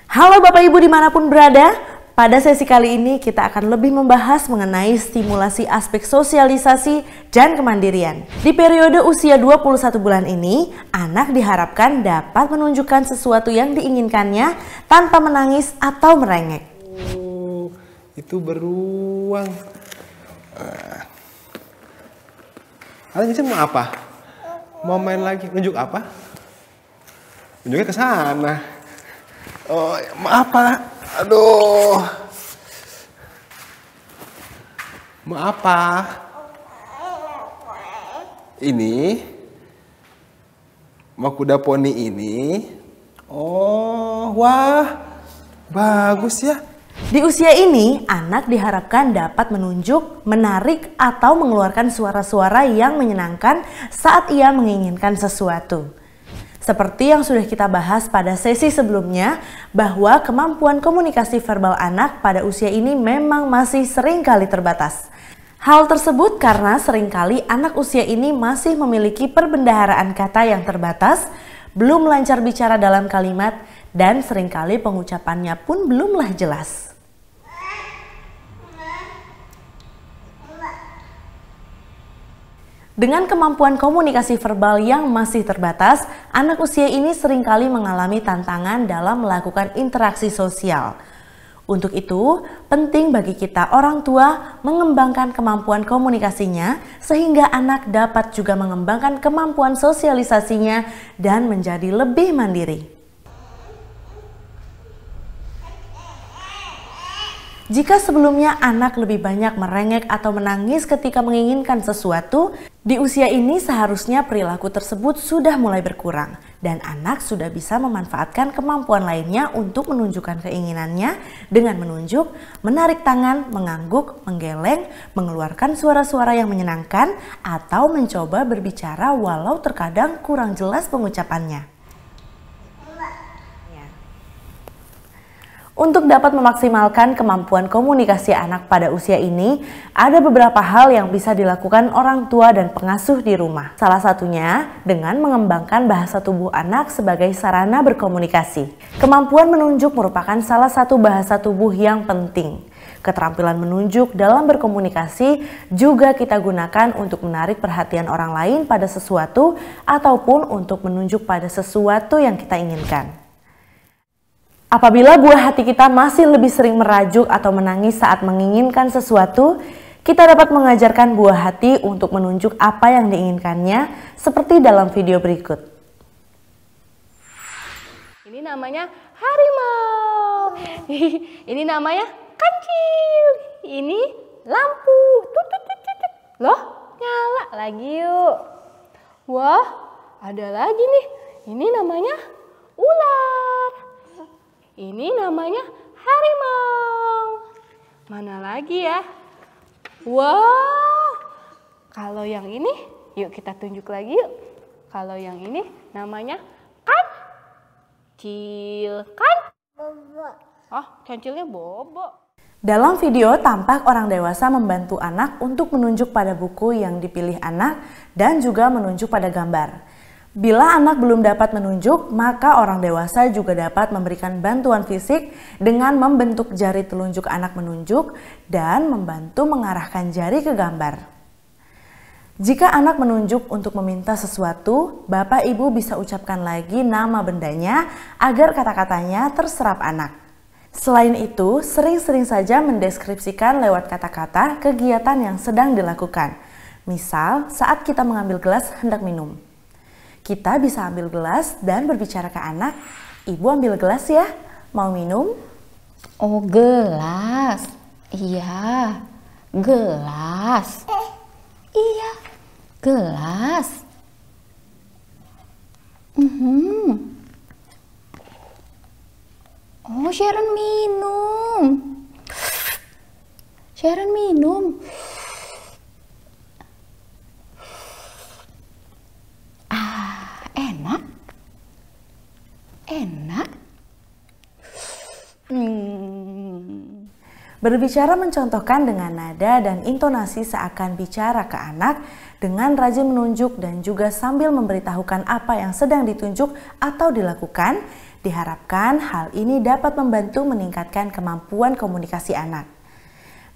Halo Bapak Ibu dimanapun berada, pada sesi kali ini kita akan lebih membahas mengenai stimulasi aspek sosialisasi dan kemandirian. Di periode usia 21 bulan ini, anak diharapkan dapat menunjukkan sesuatu yang diinginkannya tanpa menangis atau merengek. Itu beruang. Kalian mau apa? Mau main lagi? Nunjuk apa? Nunjuknya ke sana. Oh, maaf Pak. Aduh. Maaf Pak. Ini mau kuda poni ini. Oh, wah. Bagus ya. Di usia ini, anak diharapkan dapat menunjuk, menarik, atau mengeluarkan suara-suara yang menyenangkan saat ia menginginkan sesuatu. Seperti yang sudah kita bahas pada sesi sebelumnya, bahwa kemampuan komunikasi verbal anak pada usia ini memang masih seringkali terbatas. Hal tersebut karena seringkali anak usia ini masih memiliki perbendaharaan kata yang terbatas, belum lancar bicara dalam kalimat, dan seringkali pengucapannya pun belumlah jelas. Dengan kemampuan komunikasi verbal yang masih terbatas, anak usia ini seringkali mengalami tantangan dalam melakukan interaksi sosial. Untuk itu, penting bagi kita orang tua mengembangkan kemampuan komunikasinya sehingga anak dapat juga mengembangkan kemampuan sosialisasinya dan menjadi lebih mandiri. Jika sebelumnya anak lebih banyak merengek atau menangis ketika menginginkan sesuatu, di usia ini seharusnya perilaku tersebut sudah mulai berkurang dan anak sudah bisa memanfaatkan kemampuan lainnya untuk menunjukkan keinginannya dengan menunjuk, menarik tangan, mengangguk, menggeleng, mengeluarkan suara-suara yang menyenangkan, atau mencoba berbicara walau terkadang kurang jelas pengucapannya. Untuk dapat memaksimalkan kemampuan komunikasi anak pada usia ini, ada beberapa hal yang bisa dilakukan orang tua dan pengasuh di rumah. Salah satunya dengan mengembangkan bahasa tubuh anak sebagai sarana berkomunikasi. Kemampuan menunjuk merupakan salah satu bahasa tubuh yang penting. Keterampilan menunjuk dalam berkomunikasi juga kita gunakan untuk menarik perhatian orang lain pada sesuatu ataupun untuk menunjuk pada sesuatu yang kita inginkan. Apabila buah hati kita masih lebih sering merajuk atau menangis saat menginginkan sesuatu, kita dapat mengajarkan buah hati untuk menunjuk apa yang diinginkannya seperti dalam video berikut. Ini namanya harimau. Ini namanya kancil. Ini lampu. Tut. Loh, nyala lagi yuk. Wah, ada lagi nih. Ini namanya ular. Ini namanya harimau. Mana lagi ya? Wow. Kalau yang ini, yuk kita tunjuk lagi yuk. Kalau yang ini namanya kancil. Bobo. Oh, kancilnya bobo. Dalam video tampak orang dewasa membantu anak untuk menunjuk pada buku yang dipilih anak dan juga menunjuk pada gambar. Bila anak belum dapat menunjuk, maka orang dewasa juga dapat memberikan bantuan fisik dengan membentuk jari telunjuk anak menunjuk dan membantu mengarahkan jari ke gambar. Jika anak menunjuk untuk meminta sesuatu, Bapak Ibu bisa ucapkan lagi nama bendanya agar kata-katanya terserap anak. Selain itu, sering-sering saja mendeskripsikan lewat kata-kata kegiatan yang sedang dilakukan. Misal, saat kita mengambil gelas hendak minum. Kita bisa ambil gelas dan berbicara ke anak, "Ibu ambil gelas ya, mau minum?" Oh, gelas. Iya, gelas. Iya, gelas. Oh, Sharon minum. Sharon minum. Enak. Berbicara mencontohkan dengan nada dan intonasi seakan bicara ke anak Dengan rajin menunjuk dan juga sambil memberitahukan apa yang sedang ditunjuk atau dilakukan, diharapkan hal ini dapat membantu meningkatkan kemampuan komunikasi anak.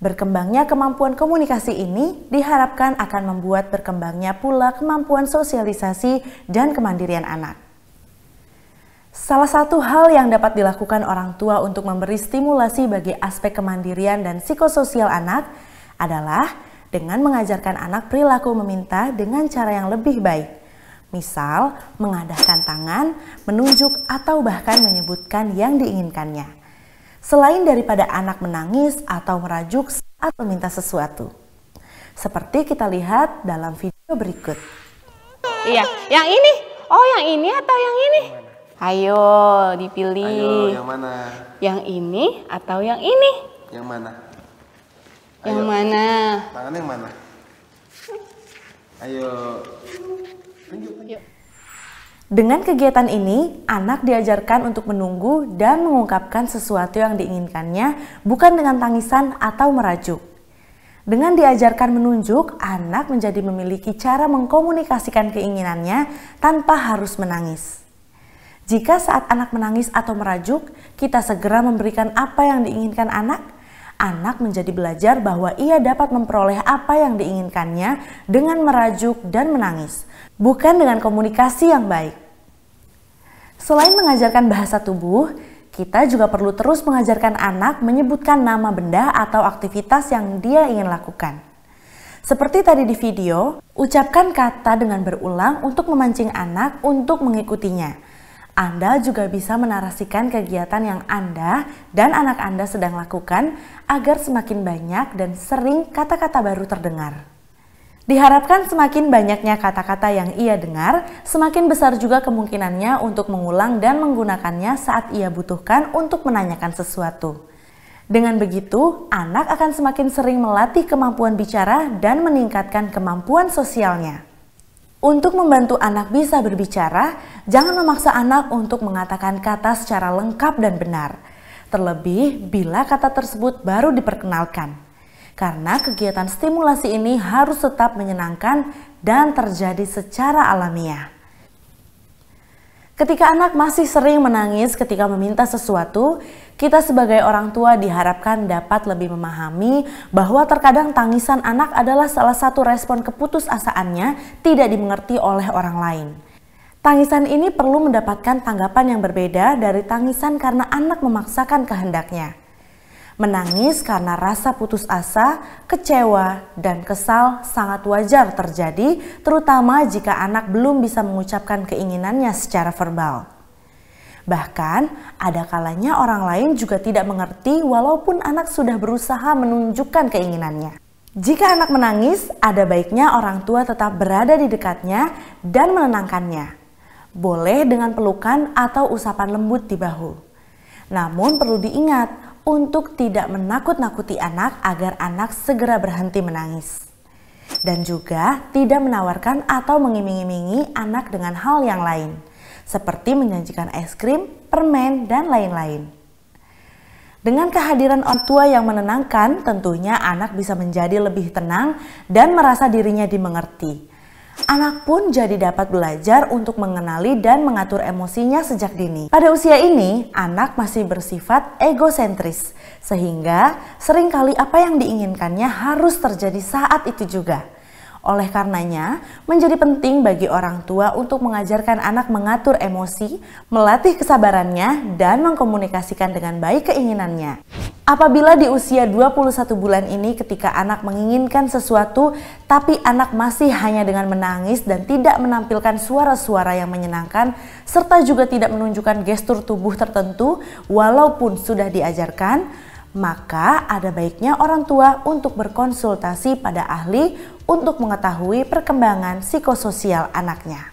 Berkembangnya kemampuan komunikasi ini diharapkan akan membuat berkembangnya pula kemampuan sosialisasi dan kemandirian anak. Salah satu hal yang dapat dilakukan orang tua untuk memberi stimulasi bagi aspek kemandirian dan psikososial anak adalah dengan mengajarkan anak perilaku meminta dengan cara yang lebih baik. Misal, mengadahkan tangan, menunjuk, atau bahkan menyebutkan yang diinginkannya. Selain daripada anak menangis atau merajuk saat meminta sesuatu. Seperti kita lihat dalam video berikut. Iya, yang ini. Oh, yang ini atau yang ini? Ayo, dipilih. Ayo, yang mana? Yang ini atau yang ini? Yang mana? Yang mana? Tangan yang mana? Ayo. Tunjuk. Dengan kegiatan ini, anak diajarkan untuk menunggu dan mengungkapkan sesuatu yang diinginkannya, bukan dengan tangisan atau merajuk. Dengan diajarkan menunjuk, anak menjadi memiliki cara mengkomunikasikan keinginannya tanpa harus menangis. Jika saat anak menangis atau merajuk, kita segera memberikan apa yang diinginkan anak menjadi belajar bahwa ia dapat memperoleh apa yang diinginkannya dengan merajuk dan menangis, bukan dengan komunikasi yang baik. Selain mengajarkan bahasa tubuh, kita juga perlu terus mengajarkan anak menyebutkan nama benda atau aktivitas yang dia ingin lakukan. Seperti tadi di video, ucapkan kata dengan berulang untuk memancing anak untuk mengikutinya. Anda juga bisa menarasikan kegiatan yang Anda dan anak Anda sedang lakukan agar semakin banyak dan sering kata-kata baru terdengar. Diharapkan semakin banyaknya kata-kata yang ia dengar, semakin besar juga kemungkinannya untuk mengulang dan menggunakannya saat ia butuhkan untuk menanyakan sesuatu. Dengan begitu, anak akan semakin sering melatih kemampuan bicara dan meningkatkan kemampuan sosialnya. Untuk membantu anak bisa berbicara, jangan memaksa anak untuk mengatakan kata secara lengkap dan benar. Terlebih bila kata tersebut baru diperkenalkan. Karena kegiatan stimulasi ini harus tetap menyenangkan dan terjadi secara alamiah. Ketika anak masih sering menangis ketika meminta sesuatu, kita sebagai orang tua diharapkan dapat lebih memahami bahwa terkadang tangisan anak adalah salah satu respon keputusasaannya tidak dimengerti oleh orang lain. Tangisan ini perlu mendapatkan tanggapan yang berbeda dari tangisan karena anak memaksakan kehendaknya. Menangis karena rasa putus asa, kecewa, dan kesal sangat wajar terjadi, terutama jika anak belum bisa mengucapkan keinginannya secara verbal. Bahkan, ada kalanya orang lain juga tidak mengerti walaupun anak sudah berusaha menunjukkan keinginannya. Jika anak menangis, ada baiknya orang tua tetap berada di dekatnya dan menenangkannya. Boleh dengan pelukan atau usapan lembut di bahu. Namun perlu diingat, untuk tidak menakut-nakuti anak agar anak segera berhenti menangis. Dan juga tidak menawarkan atau mengiming-imingi anak dengan hal yang lain, seperti menjanjikan es krim, permen, dan lain-lain. Dengan kehadiran orang tua yang menenangkan, tentunya anak bisa menjadi lebih tenang dan merasa dirinya dimengerti. Anak pun jadi dapat belajar untuk mengenali dan mengatur emosinya sejak dini. Pada usia ini, anak masih bersifat egosentris, sehingga seringkali apa yang diinginkannya harus terjadi saat itu juga. Oleh karenanya, menjadi penting bagi orang tua untuk mengajarkan anak mengatur emosi, melatih kesabarannya, dan mengkomunikasikan dengan baik keinginannya. Apabila di usia 21 bulan ini ketika anak menginginkan sesuatu, tapi anak masih hanya dengan menangis dan tidak menampilkan suara-suara yang menyenangkan, serta juga tidak menunjukkan gestur tubuh tertentu walaupun sudah diajarkan, maka ada baiknya orang tua untuk berkonsultasi pada ahli untuk mengetahui perkembangan psikososial anaknya.